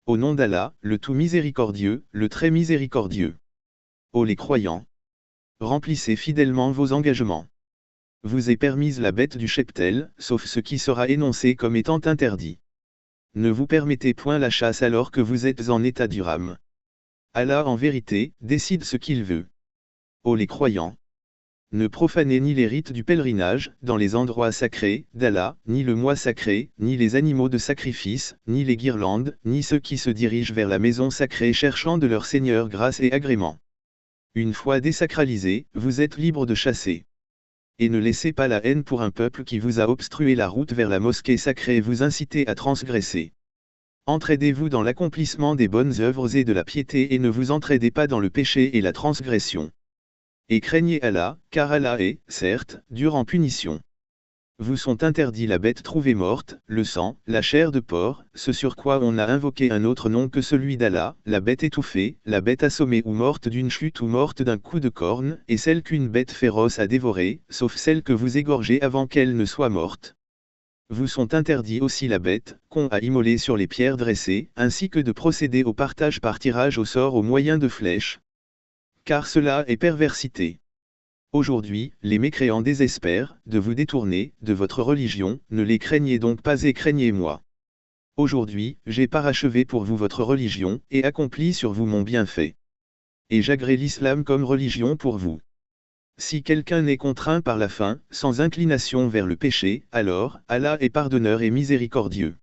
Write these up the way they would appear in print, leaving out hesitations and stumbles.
Au nom d'Allah, le tout miséricordieux, le très miséricordieux. Ô les croyants! Remplissez fidèlement vos engagements. Vous est permise la bête du cheptel, sauf ce qui sera énoncé comme étant interdit. Ne vous permettez point la chasse alors que vous êtes en état d'ihram. Allah en vérité, décide ce qu'il veut. Ô les croyants! Ne profanez ni les rites du pèlerinage, dans les endroits sacrés, d'Allah, ni le mois sacré, ni les animaux de sacrifice, ni les guirlandes, ni ceux qui se dirigent vers la maison sacrée cherchant de leur Seigneur grâce et agrément. Une fois désacralisés, vous êtes libres de chasser. Et ne laissez pas la haine pour un peuple qui vous a obstrué la route vers la mosquée sacrée vous inciter à transgresser. Entraidez-vous dans l'accomplissement des bonnes œuvres et de la piété et ne vous entraidez pas dans le péché et la transgression. Et craignez Allah, car Allah est, certes, dur en punition. Vous sont interdits la bête trouvée morte, le sang, la chair de porc, ce sur quoi on a invoqué un autre nom que celui d'Allah, la bête étouffée, la bête assommée ou morte d'une chute ou morte d'un coup de corne, et celle qu'une bête féroce a dévorée, sauf celle que vous égorgez avant qu'elle ne soit morte. Vous sont interdits aussi la bête, qu'on a immolée sur les pierres dressées, ainsi que de procéder au partage par tirage au sort au moyen de flèches. Car cela est perversité. Aujourd'hui, les mécréants désespèrent, de vous détourner, de votre religion, ne les craignez donc pas et craignez-moi. Aujourd'hui, j'ai parachevé pour vous votre religion, et accompli sur vous mon bienfait. Et j'agrée l'islam comme religion pour vous. Si quelqu'un n'est contraint par la faim, sans inclination vers le péché, alors, Allah est pardonneur et miséricordieux.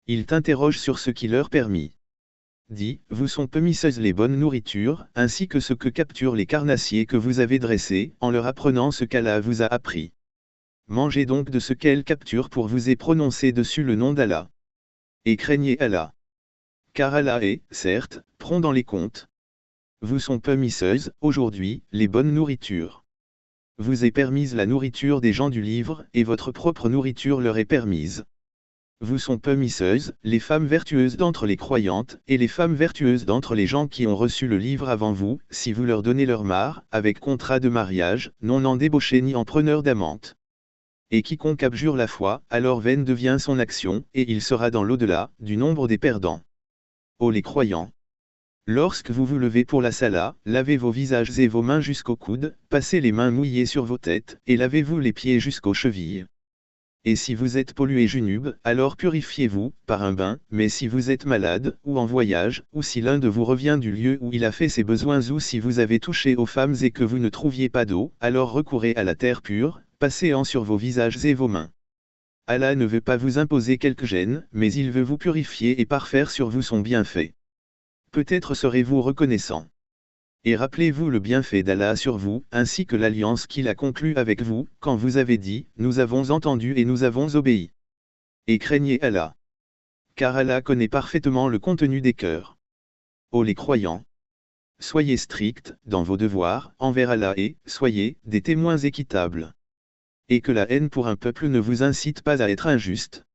Il t'interroge sur ce qui leur permit. Dis, vous sont permises les bonnes nourritures, ainsi que ce que capturent les carnassiers que vous avez dressés, en leur apprenant ce qu'Allah vous a appris. Mangez donc de ce qu'elle capture pour vous et prononcez dessus le nom d'Allah. Et craignez Allah. Car Allah est, certes, prompt dans les comptes. Vous sont permises, aujourd'hui, les bonnes nourritures. Vous est permise la nourriture des gens du livre, et votre propre nourriture leur est permise. Vous sont permises, les femmes vertueuses d'entre les croyantes, et les femmes vertueuses d'entre les gens qui ont reçu le livre avant vous, si vous leur donnez leur mare, avec contrat de mariage, non en débauché ni en preneur d'amante. Et quiconque abjure la foi, alors vaine devient son action, et il sera dans l'au-delà, du nombre des perdants. Ô les croyants! Lorsque vous vous levez pour la salat, lavez vos visages et vos mains jusqu'aux coudes, passez les mains mouillées sur vos têtes, et lavez-vous les pieds jusqu'aux chevilles. Et si vous êtes pollué junub, alors purifiez-vous, par un bain, mais si vous êtes malade, ou en voyage, ou si l'un de vous revient du lieu où il a fait ses besoins ou si vous avez touché aux femmes et que vous ne trouviez pas d'eau, alors recourez à la terre pure, passez-en sur vos visages et vos mains. Allah ne veut pas vous imposer quelque gêne, mais il veut vous purifier et parfaire sur vous son bienfait. Peut-être serez-vous reconnaissant. Et rappelez-vous le bienfait d'Allah sur vous, ainsi que l'alliance qu'il a conclue avec vous, quand vous avez dit, nous avons entendu et nous avons obéi. Et craignez Allah. Car Allah connaît parfaitement le contenu des cœurs. Ô les croyants! Soyez stricts, dans vos devoirs, envers Allah et, soyez, des témoins équitables. Et que la haine pour un peuple ne vous incite pas à être injuste.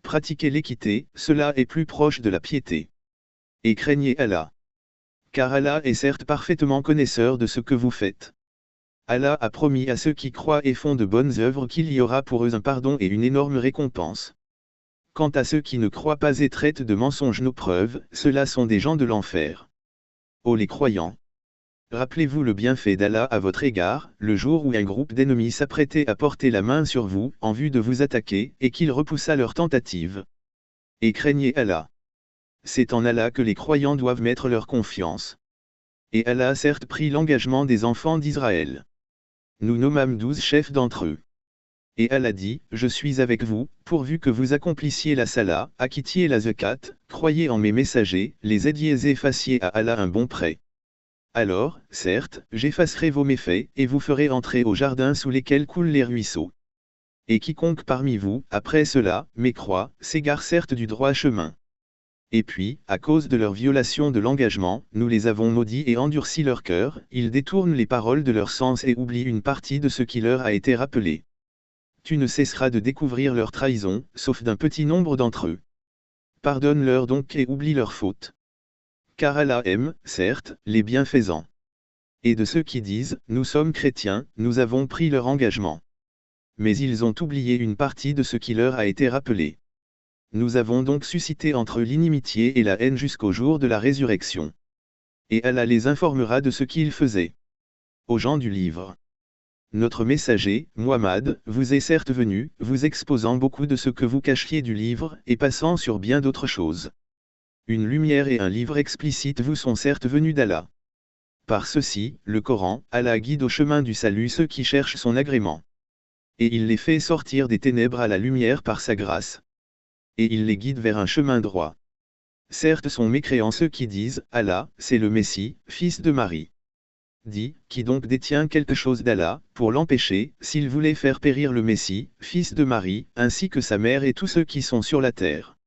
Pratiquez l'équité, cela est plus proche de la piété. Et craignez Allah. Car Allah est certes parfaitement connaisseur de ce que vous faites. Allah a promis à ceux qui croient et font de bonnes œuvres qu'il y aura pour eux un pardon et une énorme récompense. Quant à ceux qui ne croient pas et traitent de mensonges nos preuves, ceux-là sont des gens de l'enfer. Ô les croyants! Rappelez-vous le bienfait d'Allah à votre égard, le jour où un groupe d'ennemis s'apprêtait à porter la main sur vous, en vue de vous attaquer, et qu'il repoussa leur tentative. Et craignez Allah. C'est en Allah que les croyants doivent mettre leur confiance. Et Allah a certes pris l'engagement des enfants d'Israël. Nous nommâmes 12 chefs d'entre eux. Et Allah dit, je suis avec vous, pourvu que vous accomplissiez la salat, acquittiez la zakat, croyez en mes messagers, les aidiez et fassiez à Allah un bon prêt. Alors, certes, j'effacerai vos méfaits, et vous ferai entrer au jardin sous lesquels coulent les ruisseaux. Et quiconque parmi vous, après cela, mécroit, s'égare certes du droit chemin. Et puis, à cause de leur violation de l'engagement, nous les avons maudits et endurci leur cœur, ils détournent les paroles de leur sens et oublient une partie de ce qui leur a été rappelé. Tu ne cesseras de découvrir leur trahison, sauf d'un petit nombre d'entre eux. Pardonne-leur donc et oublie leurs fautes. Car Allah aime, certes, les bienfaisants. Et de ceux qui disent, nous sommes chrétiens, nous avons pris leur engagement. Mais ils ont oublié une partie de ce qui leur a été rappelé. Nous avons donc suscité entre eux l'inimitié et la haine jusqu'au jour de la résurrection. Et Allah les informera de ce qu'ils faisaient. Aux gens du livre. Notre messager, Muhammad, vous est certes venu, vous exposant beaucoup de ce que vous cachiez du livre, et passant sur bien d'autres choses. Une lumière et un livre explicite vous sont certes venus d'Allah. Par ceci, le Coran, Allah guide au chemin du salut ceux qui cherchent son agrément. Et il les fait sortir des ténèbres à la lumière par sa grâce. Et il les guide vers un chemin droit. Certes sont mécréants ceux qui disent, Allah, c'est le Messie, fils de Marie. Dit, qui donc détient quelque chose d'Allah, pour l'empêcher, s'il voulait faire périr le Messie, fils de Marie, ainsi que sa mère et tous ceux qui sont sur la terre.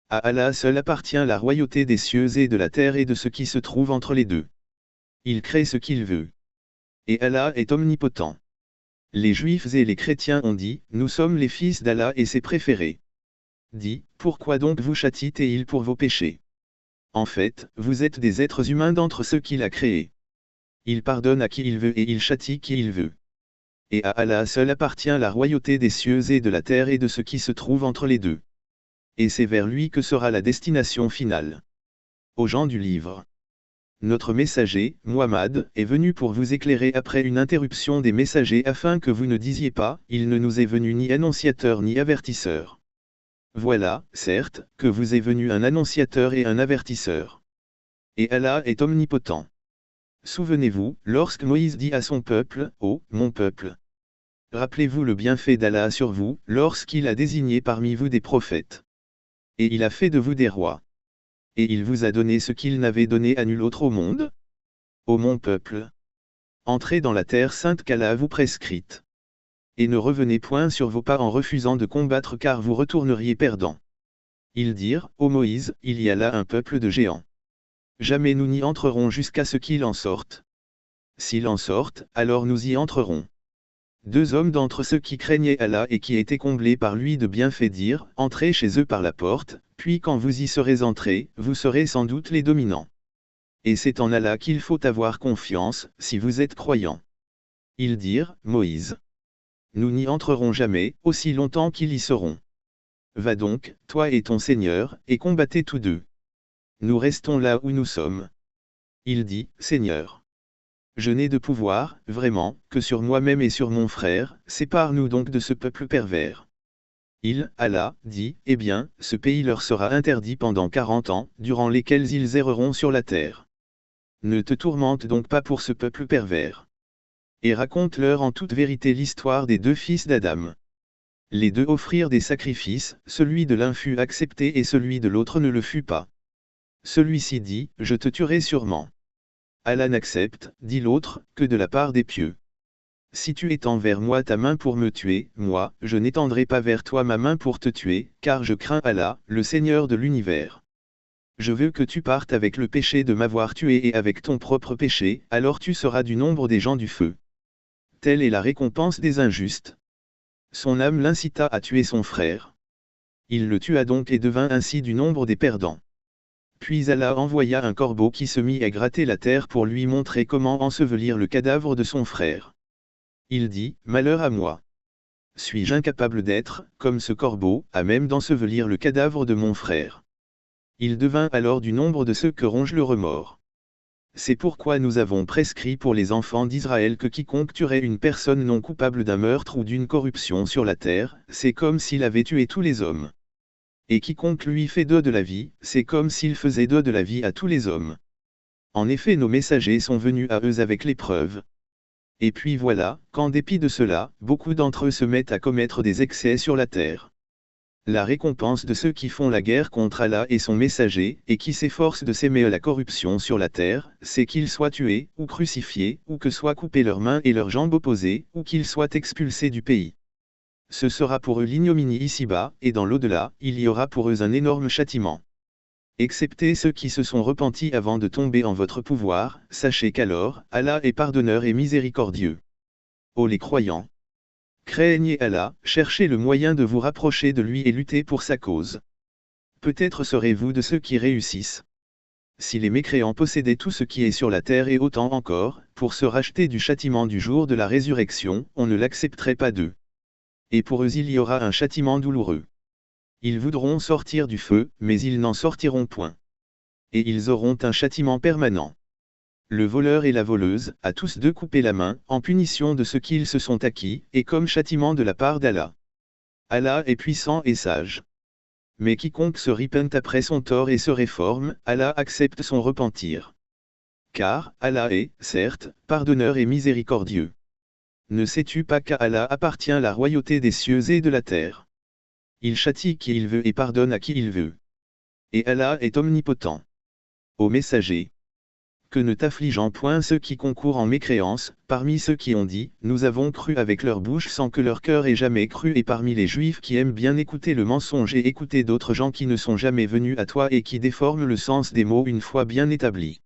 À Allah seul appartient la royauté des cieux et de la terre et de ce qui se trouve entre les deux. Il crée ce qu'il veut. Et Allah est omnipotent. Les Juifs et les chrétiens ont dit, nous sommes les fils d'Allah et ses préférés. Dit, pourquoi donc vous châtie-t-il pour vos péchés? En fait, vous êtes des êtres humains d'entre ceux qu'il a créés. Il pardonne à qui il veut et il châtie qui il veut. Et à Allah seul appartient la royauté des cieux et de la terre et de ce qui se trouve entre les deux. Et c'est vers lui que sera la destination finale. Aux gens du livre. Notre messager, Muhammad, est venu pour vous éclairer après une interruption des messagers afin que vous ne disiez pas, il ne nous est venu ni annonciateur ni avertisseur. Voilà, certes, que vous est venu un annonciateur et un avertisseur. Et Allah est omnipotent. Souvenez-vous, lorsque Moïse dit à son peuple, ô, mon peuple. Rappelez-vous le bienfait d'Allah sur vous, lorsqu'il a désigné parmi vous des prophètes. Et il a fait de vous des rois. Et il vous a donné ce qu'il n'avait donné à nul autre au monde. Ô mon peuple. Entrez dans la terre sainte qu'Allah vous prescrite. Et ne revenez point sur vos pas en refusant de combattre car vous retourneriez perdant. Ils dirent, ô Moïse, il y a là un peuple de géants. Jamais nous n'y entrerons jusqu'à ce qu'il en sorte. S'il en sorte, alors nous y entrerons. Deux hommes d'entre ceux qui craignaient Allah et qui étaient comblés par lui de bienfaits dirent, entrez chez eux par la porte, puis quand vous y serez entrés, vous serez sans doute les dominants. Et c'est en Allah qu'il faut avoir confiance, si vous êtes croyants. Ils dirent, Moïse. Nous n'y entrerons jamais, aussi longtemps qu'ils y seront. Va donc, toi et ton Seigneur, et combattez tous deux. Nous restons là où nous sommes. Il dit, Seigneur. Je n'ai de pouvoir, vraiment, que sur moi-même et sur mon frère, sépare-nous donc de ce peuple pervers. Il, Allah, dit, eh bien, ce pays leur sera interdit pendant 40 ans, durant lesquels ils erreront sur la terre. Ne te tourmente donc pas pour ce peuple pervers. Et raconte-leur en toute vérité l'histoire des deux fils d'Adam. Les deux offrirent des sacrifices, celui de l'un fut accepté et celui de l'autre ne le fut pas. Celui-ci dit, je te tuerai sûrement. Allah n'accepte, dit l'autre, que de la part des pieux. Si tu étends vers moi ta main pour me tuer, moi, je n'étendrai pas vers toi ma main pour te tuer, car je crains Allah, le Seigneur de l'univers. Je veux que tu partes avec le péché de m'avoir tué et avec ton propre péché, alors tu seras du nombre des gens du feu. Telle est la récompense des injustes. Son âme l'incita à tuer son frère. Il le tua donc et devint ainsi du nombre des perdants. Puis Allah envoya un corbeau qui se mit à gratter la terre pour lui montrer comment ensevelir le cadavre de son frère. Il dit, malheur à moi. Suis-je incapable d'être, comme ce corbeau, à même d'ensevelir le cadavre de mon frère? Il devint alors du nombre de ceux que ronge le remords. C'est pourquoi nous avons prescrit pour les enfants d'Israël que quiconque tuerait une personne non coupable d'un meurtre ou d'une corruption sur la terre, c'est comme s'il avait tué tous les hommes. Et quiconque lui fait don de la vie, c'est comme s'il faisait don de la vie à tous les hommes. En effet, nos messagers sont venus à eux avec l'épreuve. Et puis voilà, qu'en dépit de cela, beaucoup d'entre eux se mettent à commettre des excès sur la terre. La récompense de ceux qui font la guerre contre Allah et son messager, et qui s'efforcent de s'aimer la corruption sur la terre, c'est qu'ils soient tués, ou crucifiés, ou que soient coupées leurs mains et leurs jambes opposées, ou qu'ils soient expulsés du pays. Ce sera pour eux l'ignominie ici-bas, et dans l'au-delà, il y aura pour eux un énorme châtiment. Excepté ceux qui se sont repentis avant de tomber en votre pouvoir, sachez qu'alors, Allah est pardonneur et miséricordieux. Ô les croyants! Craignez Allah, cherchez le moyen de vous rapprocher de lui et luttez pour sa cause. Peut-être serez-vous de ceux qui réussissent. Si les mécréants possédaient tout ce qui est sur la terre et autant encore, pour se racheter du châtiment du jour de la résurrection, on ne l'accepterait pas d'eux. Et pour eux il y aura un châtiment douloureux. Ils voudront sortir du feu, mais ils n'en sortiront point. Et ils auront un châtiment permanent. Le voleur et la voleuse, à tous deux couper la main, en punition de ce qu'ils se sont acquis, et comme châtiment de la part d'Allah. Allah est puissant et sage. Mais quiconque se repent après son tort et se réforme, Allah accepte son repentir. Car, Allah est, certes, pardonneur et miséricordieux. Ne sais-tu pas qu'à Allah appartient la royauté des cieux et de la terre? Il châtie qui il veut et pardonne à qui il veut. Et Allah est omnipotent. Ô messager, que ne t'affligeant point ceux qui concourent en mécréance, parmi ceux qui ont dit, nous avons cru avec leur bouche sans que leur cœur ait jamais cru, et parmi les juifs qui aiment bien écouter le mensonge et écouter d'autres gens qui ne sont jamais venus à toi et qui déforment le sens des mots une fois bien établis.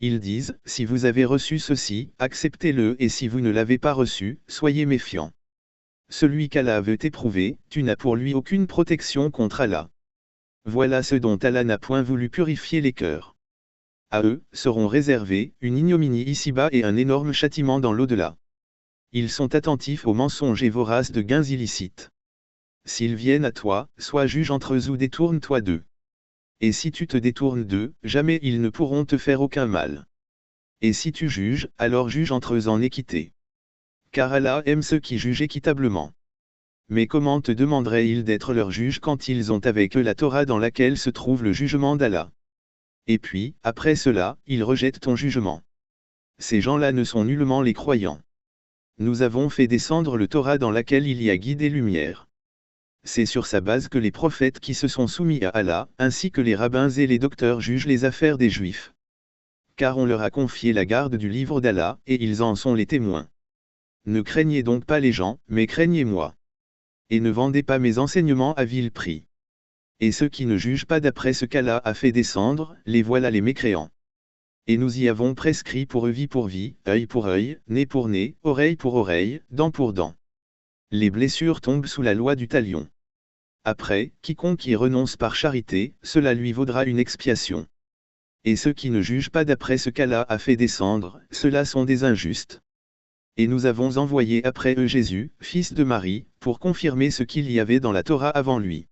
Ils disent, si vous avez reçu ceci, acceptez-le, et si vous ne l'avez pas reçu, soyez méfiants. Celui qu'Allah veut éprouver, tu n'as pour lui aucune protection contre Allah. Voilà ce dont Allah n'a point voulu purifier les cœurs. À eux, seront réservés, une ignominie ici-bas et un énorme châtiment dans l'au-delà. Ils sont attentifs aux mensonges et voraces de gains illicites. S'ils viennent à toi, sois juge entre eux ou détourne-toi d'eux. Et si tu te détournes d'eux, jamais ils ne pourront te faire aucun mal. Et si tu juges, alors juge entre eux en équité. Car Allah aime ceux qui jugent équitablement. Mais comment te demanderaient-ils d'être leur juge quand ils ont avec eux la Torah dans laquelle se trouve le jugement d'Allah? Et puis, après cela, ils rejettent ton jugement. Ces gens-là ne sont nullement les croyants. Nous avons fait descendre le Torah dans laquelle il y a guide et lumière. C'est sur sa base que les prophètes qui se sont soumis à Allah, ainsi que les rabbins et les docteurs jugent les affaires des Juifs. Car on leur a confié la garde du livre d'Allah, et ils en sont les témoins. Ne craignez donc pas les gens, mais craignez-moi. Et ne vendez pas mes enseignements à vil prix. Et ceux qui ne jugent pas d'après ce qu'Allah a fait descendre, les voilà les mécréants. Et nous y avons prescrit pour eux vie pour vie, œil pour œil, nez pour nez, oreille pour oreille, dent pour dent. Les blessures tombent sous la loi du talion. Après, quiconque y renonce par charité, cela lui vaudra une expiation. Et ceux qui ne jugent pas d'après ce qu'Allah a fait descendre, ceux-là sont des injustes. Et nous avons envoyé après eux Jésus, fils de Marie, pour confirmer ce qu'il y avait dans la Torah avant lui.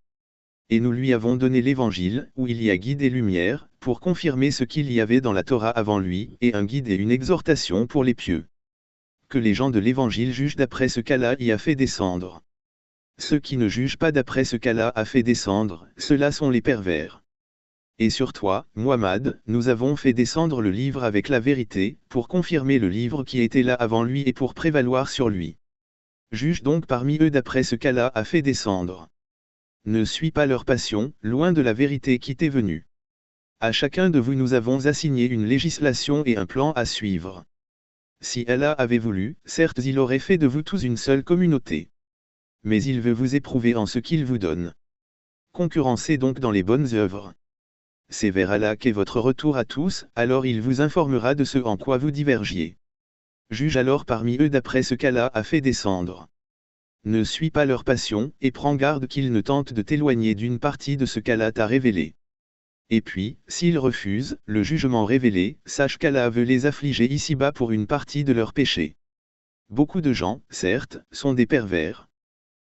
Et nous lui avons donné l'Évangile, où il y a guide et lumière, pour confirmer ce qu'il y avait dans la Torah avant lui, et un guide et une exhortation pour les pieux. Que les gens de l'Évangile jugent d'après ce qu'Allah y a fait descendre. Ceux qui ne jugent pas d'après ce qu'Allah a fait descendre, ceux-là sont les pervers. Et sur toi, Muhammad, nous avons fait descendre le livre avec la vérité, pour confirmer le livre qui était là avant lui et pour prévaloir sur lui. Juge donc parmi eux d'après ce qu'Allah a fait descendre. Ne suis pas leur passion, loin de la vérité qui t'est venue. À chacun de vous nous avons assigné une législation et un plan à suivre. Si Allah avait voulu, certes il aurait fait de vous tous une seule communauté. Mais il veut vous éprouver en ce qu'il vous donne. Concurrencez donc dans les bonnes œuvres. C'est vers Allah qu'est votre retour à tous, alors il vous informera de ce en quoi vous divergiez. Juge alors parmi eux d'après ce qu'Allah a fait descendre. Ne suis pas leur passion, et prends garde qu'ils ne tentent de t'éloigner d'une partie de ce qu'Allah t'a révélé. Et puis, s'ils refusent le jugement révélé, sache qu'Allah veut les affliger ici-bas pour une partie de leurs péchés. Beaucoup de gens, certes, sont des pervers.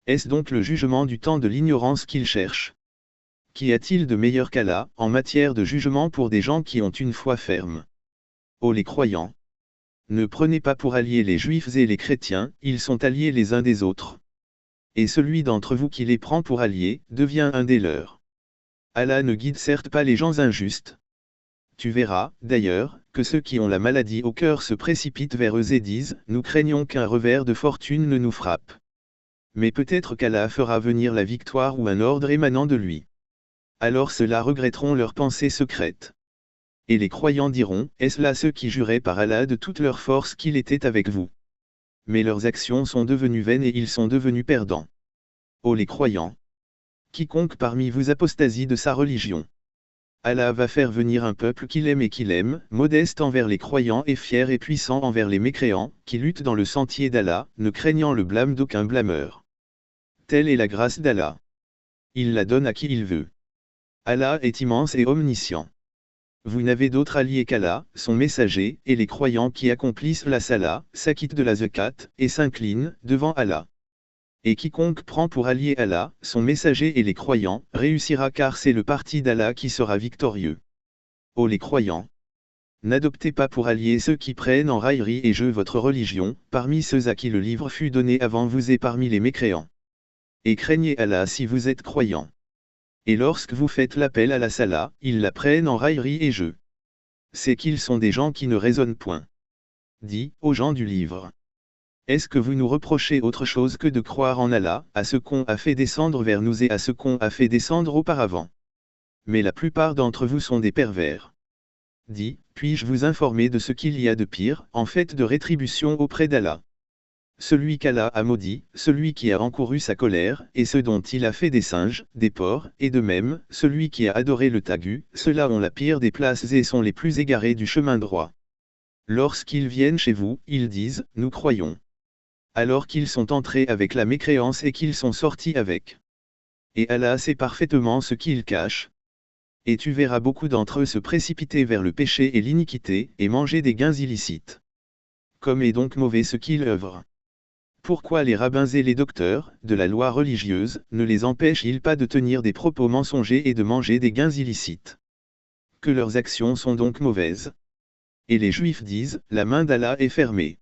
Est-ce donc le jugement du temps de l'ignorance qu'ils cherchent? Qu'y a-t-il de meilleur qu'Allah, en matière de jugement pour des gens qui ont une foi ferme? Ô les croyants! Ne prenez pas pour alliés les juifs et les chrétiens, ils sont alliés les uns des autres. Et celui d'entre vous qui les prend pour alliés, devient un des leurs. Allah ne guide certes pas les gens injustes. Tu verras, d'ailleurs, que ceux qui ont la maladie au cœur se précipitent vers eux et disent, nous craignons qu'un revers de fortune ne nous frappe. Mais peut-être qu'Allah fera venir la victoire ou un ordre émanant de lui. Alors ceux-là regretteront leurs pensées secrètes. Et les croyants diront, est-ce là ceux qui juraient par Allah de toute leur force qu'il était avec vous? Mais leurs actions sont devenues vaines et ils sont devenus perdants. Ô les croyants! Quiconque parmi vous apostasie de sa religion. Allah va faire venir un peuple qu'il aime et qu'il aime, modeste envers les croyants et fier et puissant envers les mécréants, qui luttent dans le sentier d'Allah, ne craignant le blâme d'aucun blâmeur. Telle est la grâce d'Allah. Il la donne à qui il veut. Allah est immense et omniscient. Vous n'avez d'autre allié qu'Allah, son messager, et les croyants qui accomplissent la salah, s'acquittent de la zakat, et s'inclinent devant Allah. Et quiconque prend pour allié Allah, son messager et les croyants, réussira car c'est le parti d'Allah qui sera victorieux. Ô les croyants! N'adoptez pas pour alliés ceux qui prennent en raillerie et jeu votre religion, parmi ceux à qui le livre fut donné avant vous et parmi les mécréants. Et craignez Allah si vous êtes croyants. Et lorsque vous faites l'appel à la salat, ils la prennent en raillerie et jeu. C'est qu'ils sont des gens qui ne raisonnent point. Dis, aux gens du livre. Est-ce que vous nous reprochez autre chose que de croire en Allah, à ce qu'on a fait descendre vers nous et à ce qu'on a fait descendre auparavant? Mais la plupart d'entre vous sont des pervers. Dis, puis-je vous informer de ce qu'il y a de pire, en fait de rétribution auprès d'Allah? Celui qu'Allah a maudit, celui qui a encouru sa colère, et ceux dont il a fait des singes, des porcs, et de même, celui qui a adoré le tagu, ceux-là ont la pire des places et sont les plus égarés du chemin droit. Lorsqu'ils viennent chez vous, ils disent, nous croyons. Alors qu'ils sont entrés avec la mécréance et qu'ils sont sortis avec. Et Allah sait parfaitement ce qu'ils cachent. Et tu verras beaucoup d'entre eux se précipiter vers le péché et l'iniquité, et manger des gains illicites. Comme est donc mauvais ce qu'ils œuvrent. Pourquoi les rabbins et les docteurs, de la loi religieuse, ne les empêchent-ils pas de tenir des propos mensongers et de manger des gains illicites? Que leurs actions sont donc mauvaises. Et les Juifs disent, la main d'Allah est fermée.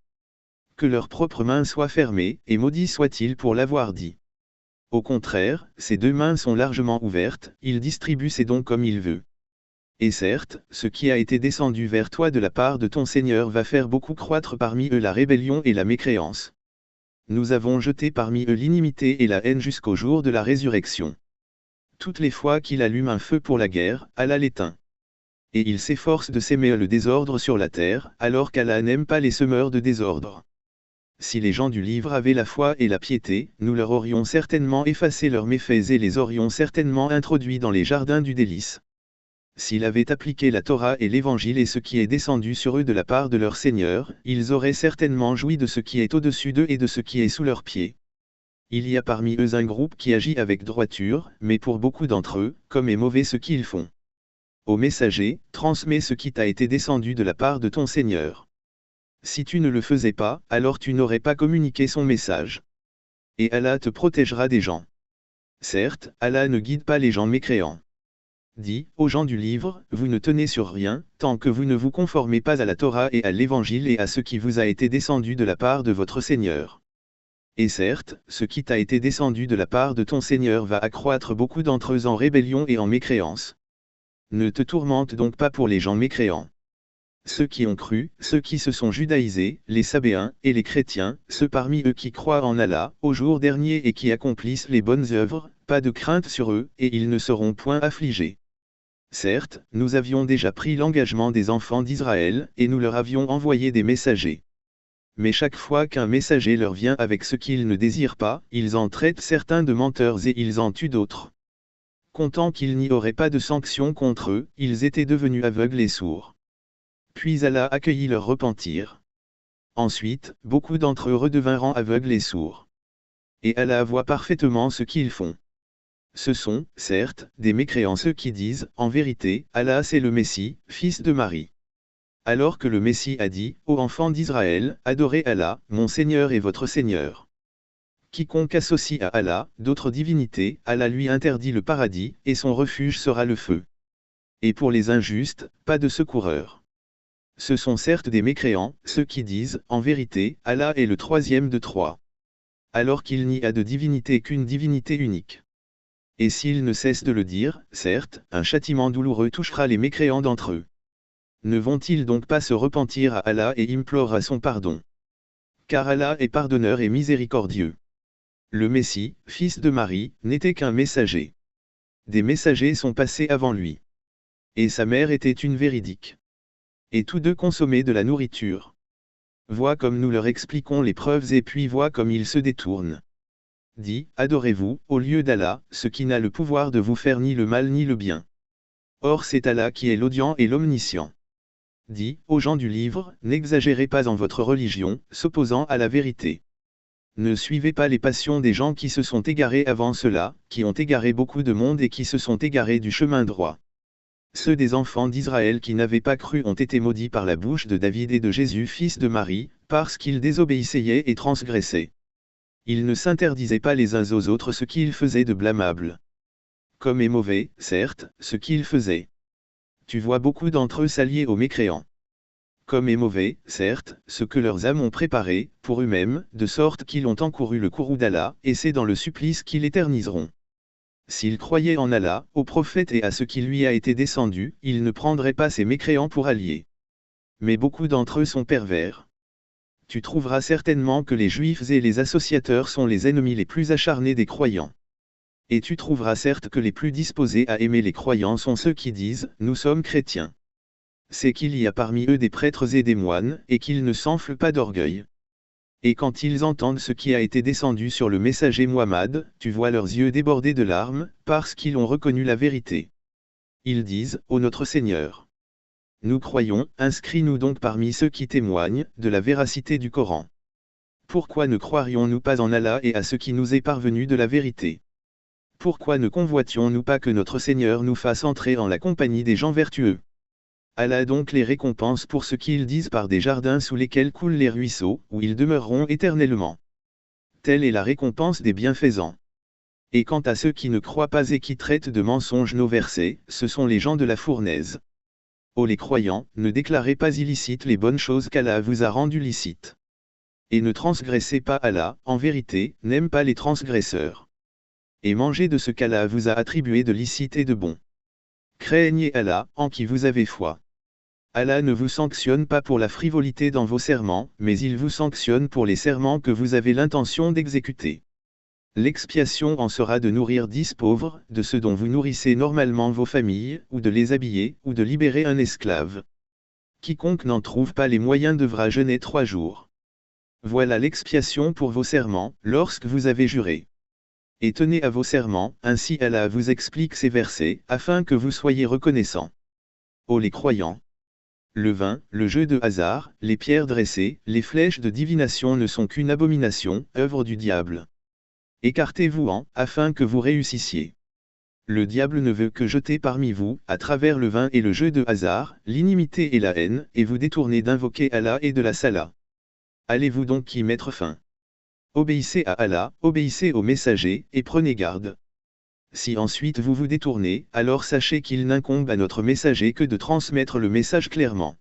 Que leur propre main soit fermée, et maudit soit-il pour l'avoir dit. Au contraire, ses deux mains sont largement ouvertes, il distribue ses dons comme il veut. Et certes, ce qui a été descendu vers toi de la part de ton Seigneur va faire beaucoup croître parmi eux la rébellion et la mécréance. Nous avons jeté parmi eux l'inimité et la haine jusqu'au jour de la résurrection. Toutes les fois qu'il allume un feu pour la guerre, Allah l'éteint. Et il s'efforce de s'aimer le désordre sur la terre, alors qu'Allah n'aime pas les semeurs de désordre. Si les gens du livre avaient la foi et la piété, nous leur aurions certainement effacé leurs méfaits et les aurions certainement introduits dans les jardins du délice. S'ils avaient appliqué la Torah et l'Évangile et ce qui est descendu sur eux de la part de leur Seigneur, ils auraient certainement joui de ce qui est au-dessus d'eux et de ce qui est sous leurs pieds. Il y a parmi eux un groupe qui agit avec droiture, mais pour beaucoup d'entre eux, comme est mauvais ce qu'ils font. Ô messager, transmets ce qui t'a été descendu de la part de ton Seigneur. Si tu ne le faisais pas, alors tu n'aurais pas communiqué son message. Et Allah te protégera des gens. Certes, Allah ne guide pas les gens mécréants. Dis, aux gens du livre, vous ne tenez sur rien, tant que vous ne vous conformez pas à la Torah et à l'Évangile et à ce qui vous a été descendu de la part de votre Seigneur. Et certes, ce qui t'a été descendu de la part de ton Seigneur va accroître beaucoup d'entre eux en rébellion et en mécréance. Ne te tourmente donc pas pour les gens mécréants. Ceux qui ont cru, ceux qui se sont judaïsés, les Sabéens, et les chrétiens, ceux parmi eux qui croient en Allah, au jour dernier et qui accomplissent les bonnes œuvres, pas de crainte sur eux, et ils ne seront point affligés. Certes, nous avions déjà pris l'engagement des enfants d'Israël, et nous leur avions envoyé des messagers. Mais chaque fois qu'un messager leur vient avec ce qu'ils ne désirent pas, ils en traitent certains de menteurs et ils en tuent d'autres. Comptant qu'il n'y aurait pas de sanction contre eux, ils étaient devenus aveugles et sourds. Puis Allah accueillit leur repentir. Ensuite, beaucoup d'entre eux redevinrent aveugles et sourds. Et Allah voit parfaitement ce qu'ils font. Ce sont, certes, des mécréants ceux qui disent, en vérité, Allah c'est le Messie, fils de Marie. Alors que le Messie a dit, ô enfants d'Israël, adorez Allah, mon Seigneur et votre Seigneur. Quiconque associe à Allah, d'autres divinités, Allah lui interdit le paradis, et son refuge sera le feu. Et pour les injustes, pas de secoureur. Ce sont certes des mécréants, ceux qui disent, en vérité, Allah est le troisième de trois. Alors qu'il n'y a de divinité qu'une divinité unique. Et s'ils ne cessent de le dire, certes, un châtiment douloureux touchera les mécréants d'entre eux. Ne vont-ils donc pas se repentir à Allah et implorer son pardon? Car Allah est pardonneur et miséricordieux. Le Messie, fils de Marie, n'était qu'un messager. Des messagers sont passés avant lui. Et sa mère était une véridique. Et tous deux consommaient de la nourriture. Vois comme nous leur expliquons les preuves et puis vois comme ils se détournent. Dis, adorez-vous, au lieu d'Allah, ce qui n'a le pouvoir de vous faire ni le mal ni le bien. Or c'est Allah qui est l'audient et l'omniscient. Dis, aux gens du livre, n'exagérez pas en votre religion, s'opposant à la vérité. Ne suivez pas les passions des gens qui se sont égarés avant cela, qui ont égaré beaucoup de monde et qui se sont égarés du chemin droit. Ceux des enfants d'Israël qui n'avaient pas cru ont été maudits par la bouche de David et de Jésus fils de Marie, parce qu'ils désobéissaient et transgressaient. Ils ne s'interdisaient pas les uns aux autres ce qu'ils faisaient de blâmable. Comme est mauvais, certes, ce qu'ils faisaient. Tu vois beaucoup d'entre eux s'allier aux mécréants. Comme est mauvais, certes, ce que leurs âmes ont préparé, pour eux-mêmes, de sorte qu'ils ont encouru le courroux d'Allah, et c'est dans le supplice qu'ils éterniseront. S'ils croyaient en Allah, au prophète et à ce qui lui a été descendu, ils ne prendraient pas ces mécréants pour alliés. Mais beaucoup d'entre eux sont pervers. Tu trouveras certainement que les Juifs et les associateurs sont les ennemis les plus acharnés des croyants. Et tu trouveras certes que les plus disposés à aimer les croyants sont ceux qui disent « Nous sommes chrétiens ». C'est qu'il y a parmi eux des prêtres et des moines, et qu'ils ne s'enflent pas d'orgueil. Et quand ils entendent ce qui a été descendu sur le messager Muhammad, tu vois leurs yeux débordés de larmes, parce qu'ils ont reconnu la vérité. Ils disent, ô notre Seigneur. Nous croyons, inscris-nous donc parmi ceux qui témoignent, de la véracité du Coran. Pourquoi ne croirions-nous pas en Allah et à ce qui nous est parvenu de la vérité? Pourquoi ne convoitions-nous pas que notre Seigneur nous fasse entrer en la compagnie des gens vertueux? Allah donc les récompense pour ce qu'ils disent par des jardins sous lesquels coulent les ruisseaux, où ils demeureront éternellement. Telle est la récompense des bienfaisants. Et quant à ceux qui ne croient pas et qui traitent de mensonges nos versets, ce sont les gens de la fournaise. Ô les croyants, ne déclarez pas illicites les bonnes choses qu'Allah vous a rendues licites. Et ne transgressez pas Allah, en vérité, n'aime pas les transgresseurs. Et mangez de ce qu'Allah vous a attribué de licite et de bon. Craignez Allah, en qui vous avez foi. Allah ne vous sanctionne pas pour la frivolité dans vos serments, mais il vous sanctionne pour les serments que vous avez l'intention d'exécuter. L'expiation en sera de nourrir 10 pauvres, de ceux dont vous nourrissez normalement vos familles, ou de les habiller, ou de libérer un esclave. Quiconque n'en trouve pas les moyens devra jeûner 3 jours. Voilà l'expiation pour vos serments, lorsque vous avez juré. Et tenez à vos serments, ainsi Allah vous explique ces versets, afin que vous soyez reconnaissants. Ô les croyants! Le vin, le jeu de hasard, les pierres dressées, les flèches de divination ne sont qu'une abomination, œuvre du diable. Écartez-vous-en, afin que vous réussissiez. Le diable ne veut que jeter parmi vous, à travers le vin et le jeu de hasard, l'inimité et la haine, et vous détourner d'invoquer Allah et de la salat. Allez-vous donc y mettre fin? Obéissez à Allah, obéissez au messager, et prenez garde. Si ensuite vous vous détournez, alors sachez qu'il n'incombe à notre messager que de transmettre le message clairement.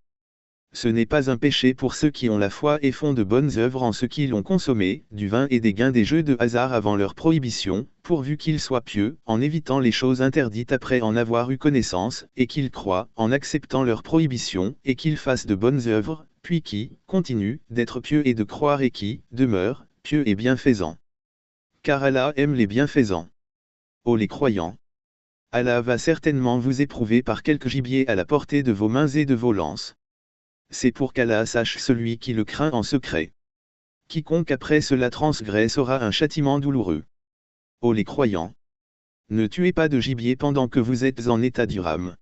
Ce n'est pas un péché pour ceux qui ont la foi et font de bonnes œuvres en ce qu'ils ont consommé, du vin et des gains des jeux de hasard avant leur prohibition, pourvu qu'ils soient pieux, en évitant les choses interdites après en avoir eu connaissance, et qu'ils croient, en acceptant leur prohibition, et qu'ils fassent de bonnes œuvres, puis qui, continuent, d'être pieux et de croire et qui, demeurent, pieux et bienfaisants. Car Allah aime les bienfaisants. Ô les croyants! Allah va certainement vous éprouver par quelque gibier à la portée de vos mains et de vos lances. C'est pour qu'Allah sache celui qui le craint en secret. Quiconque après cela transgresse aura un châtiment douloureux. Ô les croyants! Ne tuez pas de gibier pendant que vous êtes en état d'Ihram.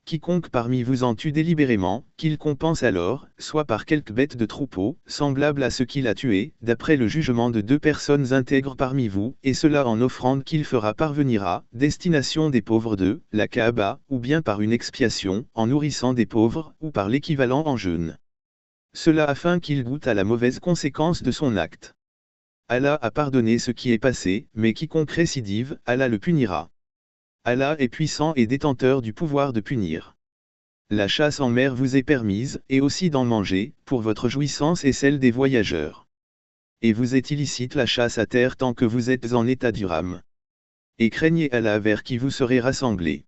Quiconque parmi vous en tue délibérément, qu'il compense alors, soit par quelque bête de troupeau, semblable à ce qu'il a tué, d'après le jugement de 2 personnes intègres parmi vous, et cela en offrande qu'il fera parvenir à destination des pauvres de la Kaaba, ou bien par une expiation, en nourrissant des pauvres, ou par l'équivalent en jeûne. Cela afin qu'il goûte à la mauvaise conséquence de son acte. Allah a pardonné ce qui est passé, mais quiconque récidive, Allah le punira. Allah est puissant et détenteur du pouvoir de punir. La chasse en mer vous est permise, et aussi d'en manger, pour votre jouissance et celle des voyageurs. Et vous est illicite la chasse à terre tant que vous êtes en état d'Ihram. Et craignez Allah vers qui vous serez rassemblés.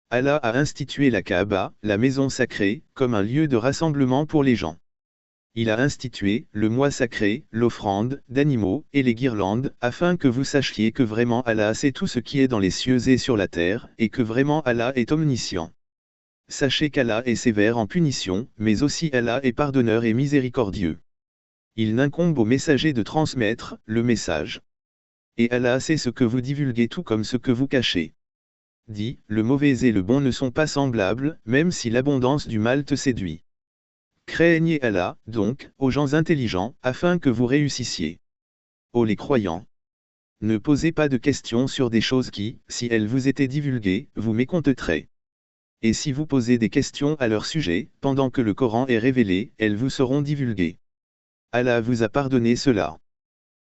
Allah a institué la Kaaba, la maison sacrée, comme un lieu de rassemblement pour les gens. Il a institué le mois sacré, l'offrande d'animaux et les guirlandes, afin que vous sachiez que vraiment Allah sait tout ce qui est dans les cieux et sur la terre, et que vraiment Allah est omniscient. Sachez qu'Allah est sévère en punition, mais aussi Allah est pardonneur et miséricordieux. Il n'incombe au messager de transmettre le message. Et Allah sait ce que vous divulguez tout comme ce que vous cachez. Dis, le mauvais et le bon ne sont pas semblables, même si l'abondance du mal te séduit. Craignez Allah, donc, aux gens intelligents, afin que vous réussissiez. Ô les croyants! Ne posez pas de questions sur des choses qui, si elles vous étaient divulguées, vous mécontenteraient. Et si vous posez des questions à leur sujet, pendant que le Coran est révélé, elles vous seront divulguées. Allah vous a pardonné cela.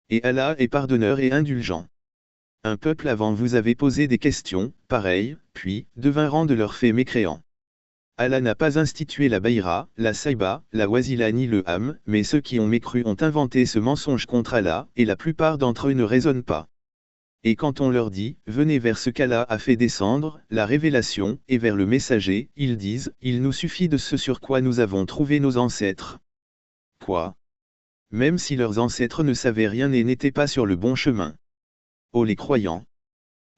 Et Allah est pardonneur et indulgent. Un peuple avant vous avait posé des questions, pareilles, puis, devinrent de leurs faits mécréants. Allah n'a pas institué la baïra, la saïba, la wasila ni le ham, mais ceux qui ont mécru ont inventé ce mensonge contre Allah, et la plupart d'entre eux ne raisonnent pas. Et quand on leur dit, venez vers ce qu'Allah a fait descendre, la révélation, et vers le messager, ils disent, il nous suffit de ce sur quoi nous avons trouvé nos ancêtres. Quoi? Même si leurs ancêtres ne savaient rien et n'étaient pas sur le bon chemin. Ô les croyants!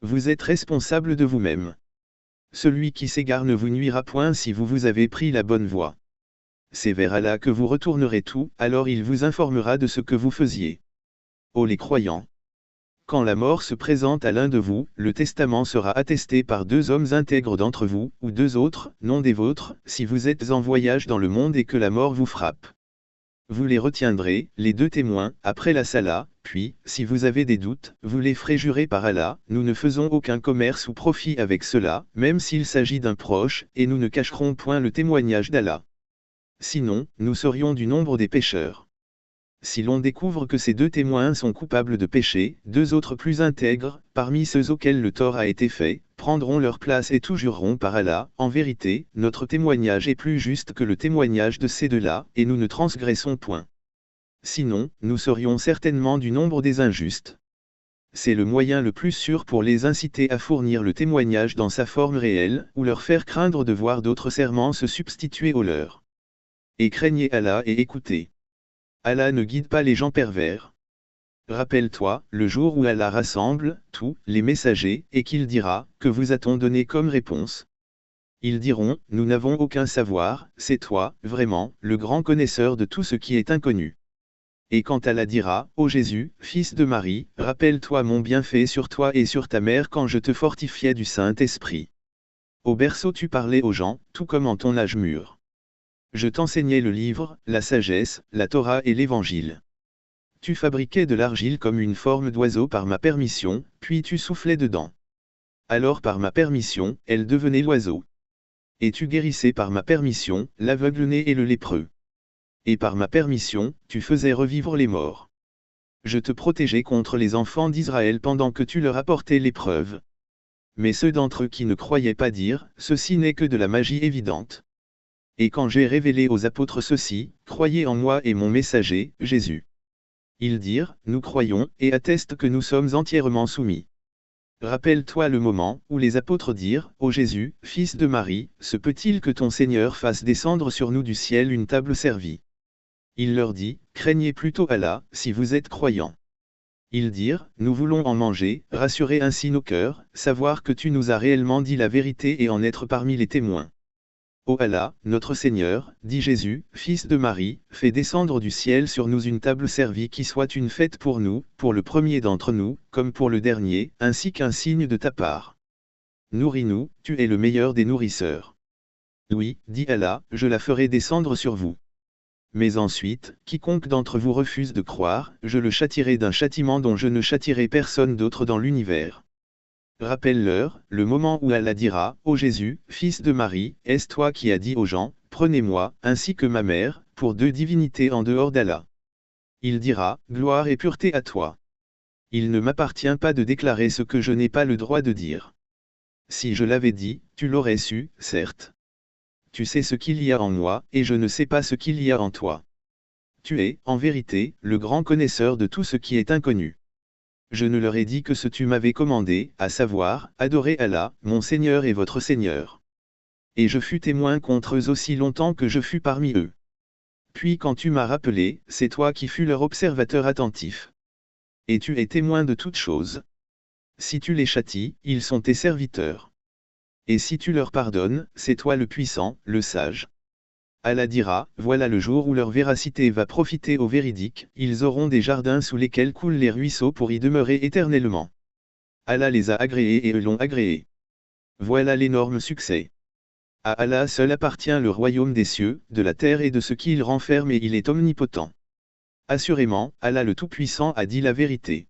Vous êtes responsables de vous-même. Celui qui s'égare ne vous nuira point si vous avez pris la bonne voie. C'est vers Allah que vous retournerez tout, alors il vous informera de ce que vous faisiez. Ô les croyants! Quand la mort se présente à l'un de vous, le testament sera attesté par 2 hommes intègres d'entre vous, ou 2 autres, non des vôtres, si vous êtes en voyage dans le monde et que la mort vous frappe. Vous les retiendrez, les 2 témoins, après la salat, puis, si vous avez des doutes, vous les ferez jurer par Allah, nous ne faisons aucun commerce ou profit avec cela, même s'il s'agit d'un proche, et nous ne cacherons point le témoignage d'Allah. Sinon, nous serions du nombre des pécheurs. Si l'on découvre que ces 2 témoins sont coupables de péché, 2 autres plus intègres, parmi ceux auxquels le tort a été fait, prendront leur place et tout jureront par Allah, en vérité, notre témoignage est plus juste que le témoignage de ces 2-là, et nous ne transgressons point. Sinon, nous serions certainement du nombre des injustes. C'est le moyen le plus sûr pour les inciter à fournir le témoignage dans sa forme réelle, ou leur faire craindre de voir d'autres serments se substituer aux leurs. Et craignez Allah et écoutez. Allah ne guide pas les gens pervers. Rappelle-toi, le jour où Allah rassemble, tous, les messagers, et qu'il dira, que vous a-t-on donné comme réponse? Ils diront, nous n'avons aucun savoir, c'est toi, vraiment, le grand connaisseur de tout ce qui est inconnu. Et quand Allah dira, ô Jésus, fils de Marie, rappelle-toi mon bienfait sur toi et sur ta mère quand je te fortifiais du Saint-Esprit. Au berceau tu parlais aux gens, tout comme en ton âge mûr. Je t'enseignais le livre, la sagesse, la Torah et l'Évangile. Tu fabriquais de l'argile comme une forme d'oiseau par ma permission, puis tu soufflais dedans. Alors par ma permission, elle devenait l'oiseau. Et tu guérissais par ma permission, l'aveugle-né et le lépreux. Et par ma permission, tu faisais revivre les morts. Je te protégeais contre les enfants d'Israël pendant que tu leur apportais l'épreuve. Mais ceux d'entre eux qui ne croyaient pas dirent, ceci n'est que de la magie évidente. Et quand j'ai révélé aux apôtres ceci, croyez en moi et mon messager, Jésus. Ils dirent, nous croyons, et attestent que nous sommes entièrement soumis. Rappelle-toi le moment où les apôtres dirent, ô Jésus, fils de Marie, se peut-il que ton Seigneur fasse descendre sur nous du ciel une table servie? Il leur dit, craignez plutôt Allah, si vous êtes croyants. Ils dirent, nous voulons en manger, rassurer ainsi nos cœurs, savoir que tu nous as réellement dit la vérité et en être parmi les témoins. Ô Allah, notre Seigneur, dit Jésus, fils de Marie, fais descendre du ciel sur nous une table servie qui soit une fête pour nous, pour le premier d'entre nous, comme pour le dernier, ainsi qu'un signe de ta part. Nourris-nous, tu es le meilleur des nourrisseurs. Oui, dit Allah, je la ferai descendre sur vous. Mais ensuite, quiconque d'entre vous refuse de croire, je le châtierai d'un châtiment dont je ne châtierai personne d'autre dans l'univers. Rappelle-leur, le moment où Allah dira, ô Jésus, fils de Marie, est-ce toi qui as dit aux gens, prenez-moi, ainsi que ma mère, pour 2 divinités en dehors d'Allah. Il dira, gloire et pureté à toi. Il ne m'appartient pas de déclarer ce que je n'ai pas le droit de dire. Si je l'avais dit, tu l'aurais su, certes. Tu sais ce qu'il y a en moi, et je ne sais pas ce qu'il y a en toi. Tu es, en vérité, le grand connaisseur de tout ce qui est inconnu. Je ne leur ai dit que ce tu m'avais commandé, à savoir, adorer Allah, mon Seigneur et votre Seigneur. Et je fus témoin contre eux aussi longtemps que je fus parmi eux. Puis quand tu m'as rappelé, c'est toi qui fus leur observateur attentif. Et tu es témoin de toutes choses. Si tu les châties, ils sont tes serviteurs. Et si tu leur pardonnes, c'est toi le puissant, le sage. Allah dira, voilà le jour où leur véracité va profiter aux véridiques, ils auront des jardins sous lesquels coulent les ruisseaux pour y demeurer éternellement. Allah les a agréés et eux l'ont agréé. Voilà l'énorme succès. À Allah seul appartient le royaume des cieux, de la terre et de ce qu'il renferme et il est omnipotent. Assurément, Allah le Tout-Puissant a dit la vérité.